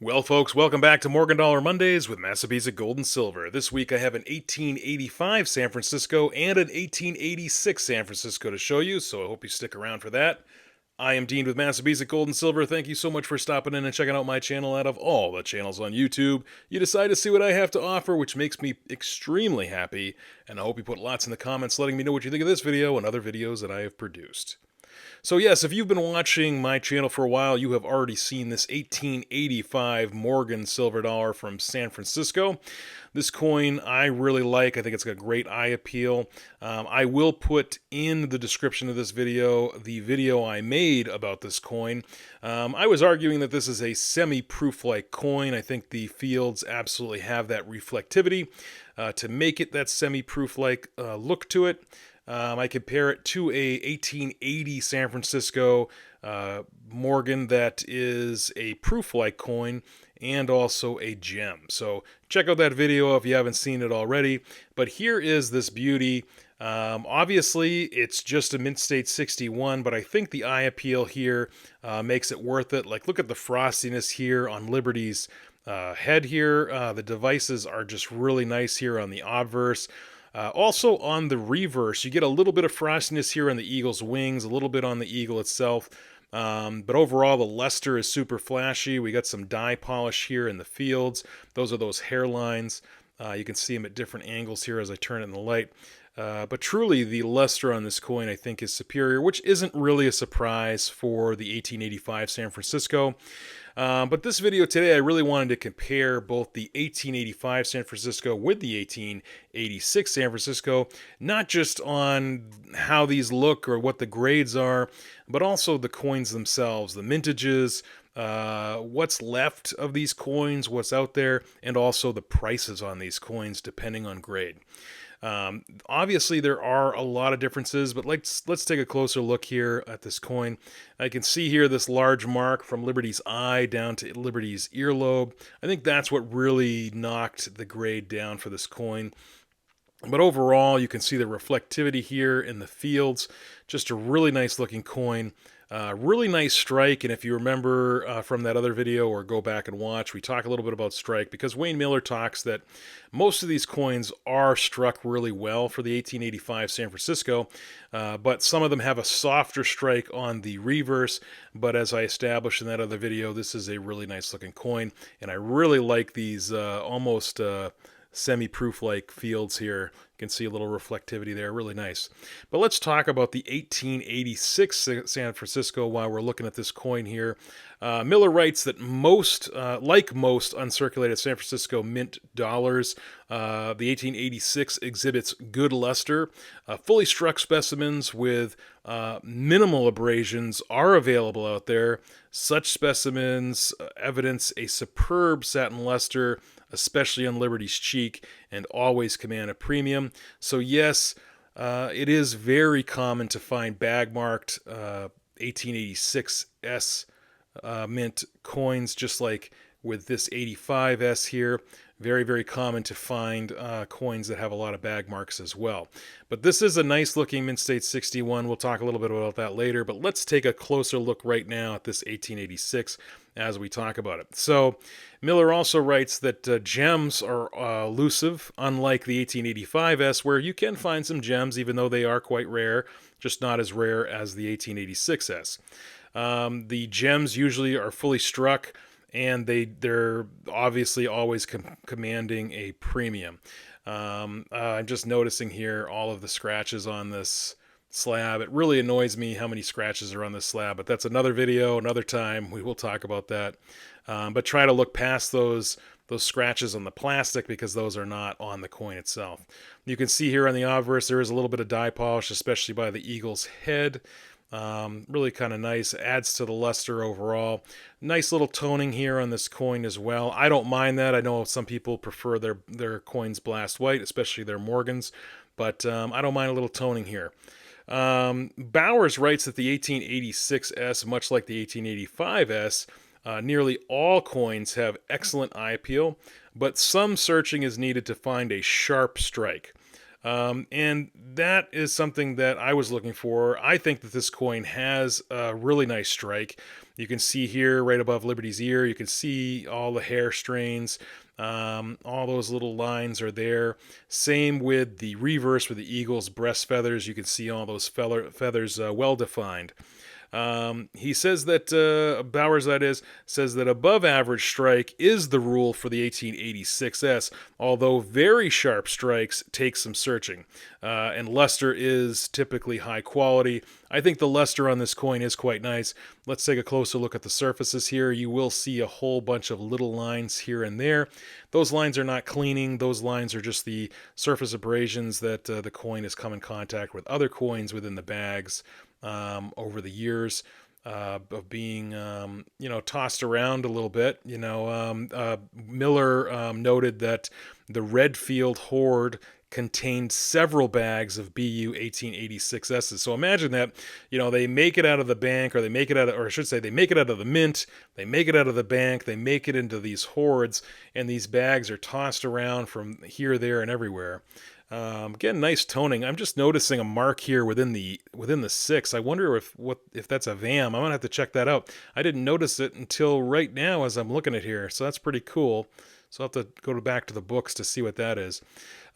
Well, folks, welcome back to Morgan Dollar Mondays with Massabesic Gold and Silver. This week I have an 1885 San Francisco and an 1886 San Francisco to show you, so I hope you stick around for that. I am Dean with Massabesic Gold and Silver. Thank you so much for stopping in and checking out my channel. Out of all the channels on YouTube, you decide to see what I have to offer, which makes me extremely happy, and I hope you put lots in the comments letting me know what you think of this video and other videos that I have produced. So yes, if you've been watching my channel for a while, you have already seen this 1885 Morgan silver dollar from San Francisco. This coin I really like. I think it's got great eye appeal. I will put in the description of this video the video I made about this coin. I was arguing that this is a semi-proof-like coin. I think the fields absolutely have that reflectivity to make it that semi-proof-like look to it. I compare it to a 1880 San Francisco Morgan that is a proof-like coin and also a gem. So check out that video if you haven't seen it already. But here is this beauty. Obviously, it's just a mint state 61, but I think the eye appeal here makes it worth it. Like, look at the frostiness here on Liberty's head here. The devices are just really nice here on the obverse. Also on the reverse, you get a little bit of frostiness here on the eagle's wings, a little bit on the eagle itself. But overall, the luster is super flashy. We got some dye polish here in the fields. Those are those hairlines. You can see them at different angles here as I turn it in the light. But truly, the luster on this coin, I think, is superior, which isn't really a surprise for the 1885 San Francisco. But this video today, I really wanted to compare both the 1885 San Francisco with the 1886 San Francisco, not just on how these look or what the grades are, but also the coins themselves, the mintages, what's left of these coins, what's out there, and also the prices on these coins depending on grade. Obviously, there are a lot of differences, but let's take a closer look here at this coin. I can see here this large mark from Liberty's eye down to Liberty's earlobe. I think that's what really knocked the grade down for this coin. But overall, you can see the reflectivity here in the fields. Just a really nice looking coin. Really nice strike, and if you remember from that other video or go back and watch, we talk a little bit about strike because Wayne Miller talks that most of these coins are struck really well for the 1885 San Francisco, but some of them have a softer strike on the reverse. But as I established in that other video, this is a really nice looking coin, and I really like these almost semi-proof like fields here. You can see a little reflectivity there, really nice. But let's talk about the 1886 San Francisco while we're looking at this coin here. Miller writes that like most uncirculated San Francisco mint dollars, the 1886 exhibits good luster. Fully struck specimens with minimal abrasions are available out there. Such specimens evidence a superb satin luster, especially on Liberty's cheek, and always command a premium. So yes, it is very common to find bag-marked 1886S mint coins, just like with this 85S here. Very, very common to find coins that have a lot of bag marks as well. But this is a nice looking mint state 61. We'll talk a little bit about that later, but let's take a closer look right now at this 1886 as we talk about it. So Miller also writes that gems are elusive, unlike the 1885S, where you can find some gems even though they are quite rare, just not as rare as the 1886S. The gems usually are fully struck, and they're obviously always commanding a premium. I'm just noticing here all of the scratches on this slab. It really annoys me how many scratches are on this slab, but that's another video, another time. We will talk about that. But try to look past those scratches on the plastic because those are not on the coin itself. You can see here on the obverse there is a little bit of dye polish, especially by the eagle's head. Really kind of nice, adds to the luster overall. Nice little toning here on this coin as well. I don't mind that. I know some people prefer their coins blast white, especially their Morgans, but I don't mind a little toning here. Bowers writes that the 1886S, much like the 1885S, nearly all coins have excellent eye appeal, but some searching is needed to find a sharp strike. And that is something that I was looking for. I think that this coin has a really nice strike. You can see here right above Liberty's ear, you can see all the hair strains. All those little lines are there. Same with the reverse with the eagle's breast feathers. You can see all those feathers well defined. He says that Bowers, that is, says that above average strike is the rule for the 1886S, although very sharp strikes take some searching. And luster is typically high quality. I think the luster on this coin is quite nice. Let's take a closer look at the surfaces here. You will see a whole bunch of little lines here and there. Those lines are not cleaning. Those lines are just the surface abrasions that the coin has come in contact with other coins within the bags over the years of being, tossed around a little bit. Miller noted that the Redfield hoard contained several bags of BU 1886S's. So imagine that, they make it out of the bank, or they make it out of, or I should say, they make it out of the mint, they make it out of the bank, they make it into these hoards, and these bags are tossed around from here, there, and everywhere. Again, nice toning. I'm just noticing a mark here within the 6. I wonder if that's a VAM. I'm gonna have to check that out. I didn't notice it until right now as I'm looking at here, so that's pretty cool. So I'll have to go back to the books to see what that is.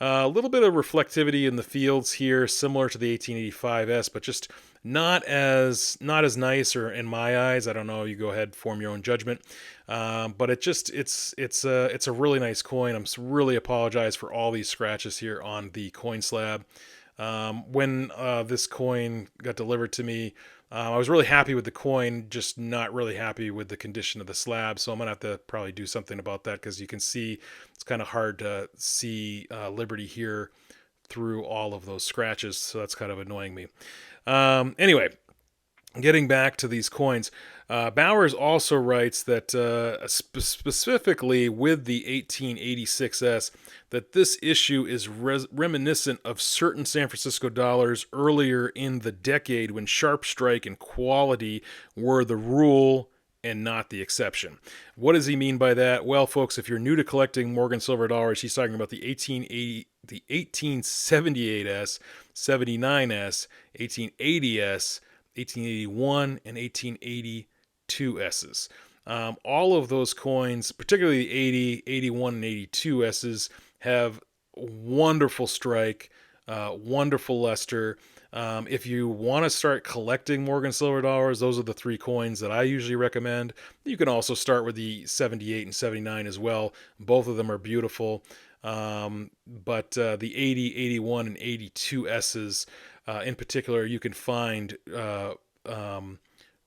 A little bit of reflectivity in the fields here, similar to the 1885S, but just not as nice, or in my eyes. I don't know. You go ahead, form your own judgment. But it's a really nice coin. I'm really apologize for all these scratches here on the coin slab. When this coin got delivered to me, I was really happy with the coin, just not really happy with the condition of the slab. So I'm going to have to probably do something about that, because you can see it's kind of hard to see Liberty here through all of those scratches. So that's kind of annoying me. Anyway, getting back to these coins, Bowers also writes that specifically with the 1886S, that this issue is reminiscent of certain San Francisco dollars earlier in the decade, when sharp strike and quality were the rule and not the exception. What does he mean by that? Well, folks, if you're new to collecting Morgan silver dollars, he's talking about the 1878S, 79S, 1880S, 1881, and 1882S's. All of those coins, particularly the 80, 81, and 82S's, have wonderful strike, wonderful luster. If you want to start collecting Morgan silver dollars, those are the 3 coins that I usually recommend. You can also start with the 78 and 79 as well. Both of them are beautiful. But the 80, 81, and 82S's in particular, you can find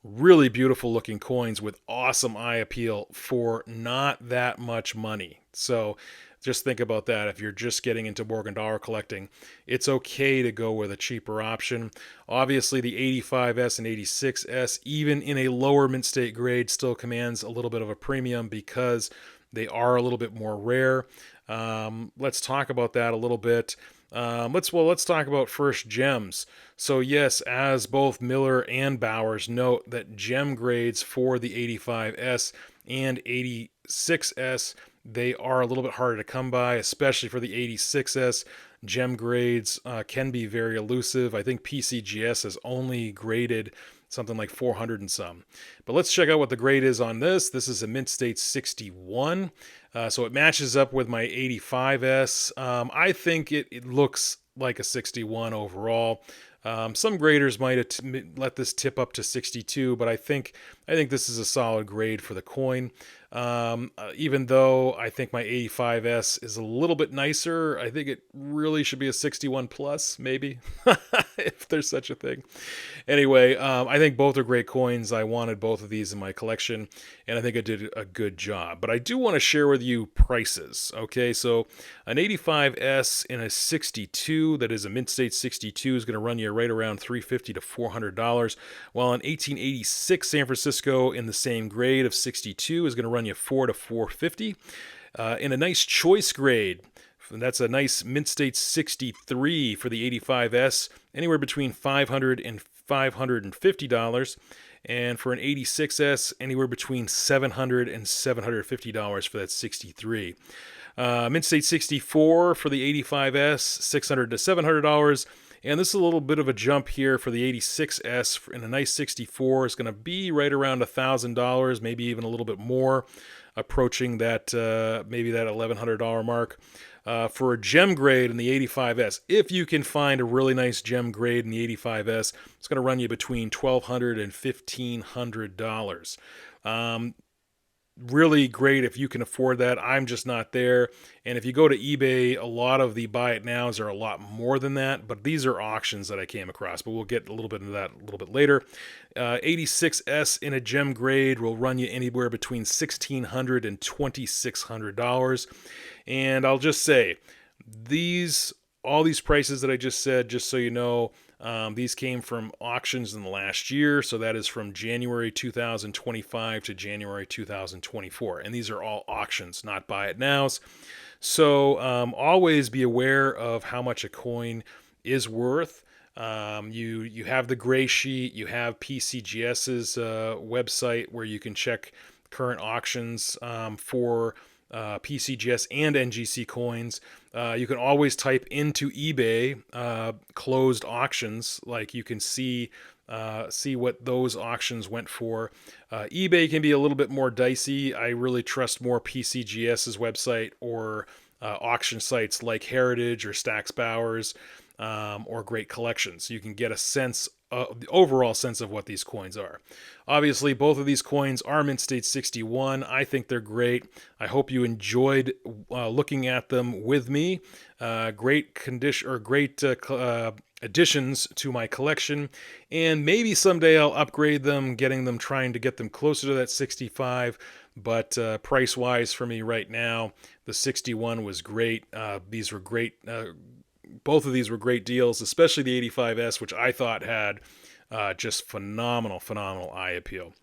really beautiful looking coins with awesome eye appeal for not that much money. So just think about that. If you're just getting into Morgan dollar collecting, it's okay to go with a cheaper option. Obviously, the 85S and 86S, even in a lower mint state grade, still commands a little bit of a premium because they are a little bit more rare. Let's talk about that a little bit. Let's talk about first gems. So yes, as both Miller and Bowers note, that gem grades for the 85S and 86S, they are a little bit harder to come by, especially for the 86S. Gem grades can be very elusive. I think PCGS has only graded something like 400 and some. But let's check out what the grade is on this. This is a mint state 61. So it matches up with my 85S. I think it looks like a 61 overall. Some graders might have let this tip up to 62, but I think this is a solid grade for the coin. Even though I think my 85S is a little bit nicer, I think it really should be a 61 plus, maybe, if there's such a thing. Anyway, I think both are great coins. I wanted both of these in my collection, and I think I did a good job. But I do want to share with you prices. Okay, so an 85S in a 62, that is a mint state 62, is going to run you right around $350 to $400, while an 1886 San Francisco in the same grade of 62 is going to run you $400 to $450. In a nice choice grade, that's a nice mint state 63 for the 85S, anywhere between $500 and $550. And for an 86S, anywhere between $700 and $750 for that 63. Mint State 64 for the 85S, $600 to $700. And this is a little bit of a jump here for the 86S in a nice 64. It's going to be right around $1,000, maybe even a little bit more, approaching that maybe that $1,100 mark. For a gem grade in the 85S, if you can find a really nice gem grade in the 85S, it's going to run you between $1,200 and $1,500. Really great if you can afford that. I'm just not there. And if you go to eBay, a lot of the buy it nows are a lot more than that, but these are auctions that I came across, but we'll get a little bit into that a little bit later. 86S in a gem grade will run you anywhere between $1,600 and $2,600. And I'll just say, all these prices that I just said, just so you know, these came from auctions in the last year, so that is from January 2025 to January 2024. And these are all auctions, not buy it nows. So always be aware of how much a coin is worth. You have the gray sheet, you have PCGS's website where you can check current auctions for PCGS and NGC coins. You can always type into eBay closed auctions, like you can see what those auctions went for. eBay can be a little bit more dicey. I really trust more PCGS's website or auction sites like Heritage or Stax Bowers or Great Collections. You can get a sense, the overall sense of what these coins are. Obviously, both of these coins are Mint State 61. I think they're great. I hope you enjoyed looking at them with me. Great condition, or great additions to my collection, and maybe someday I'll upgrade them, trying to get them closer to that 65. But price-wise for me right now, the 61 was great. These were great. Both of these were great deals, especially the 85S, which I thought had just phenomenal eye appeal.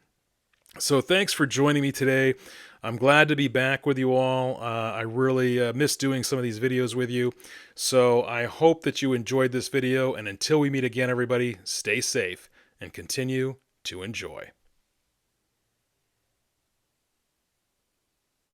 So thanks for joining me today. I'm glad to be back with you all. I really miss doing some of these videos with you. So I hope that you enjoyed this video. And until we meet again, everybody, stay safe and continue to enjoy.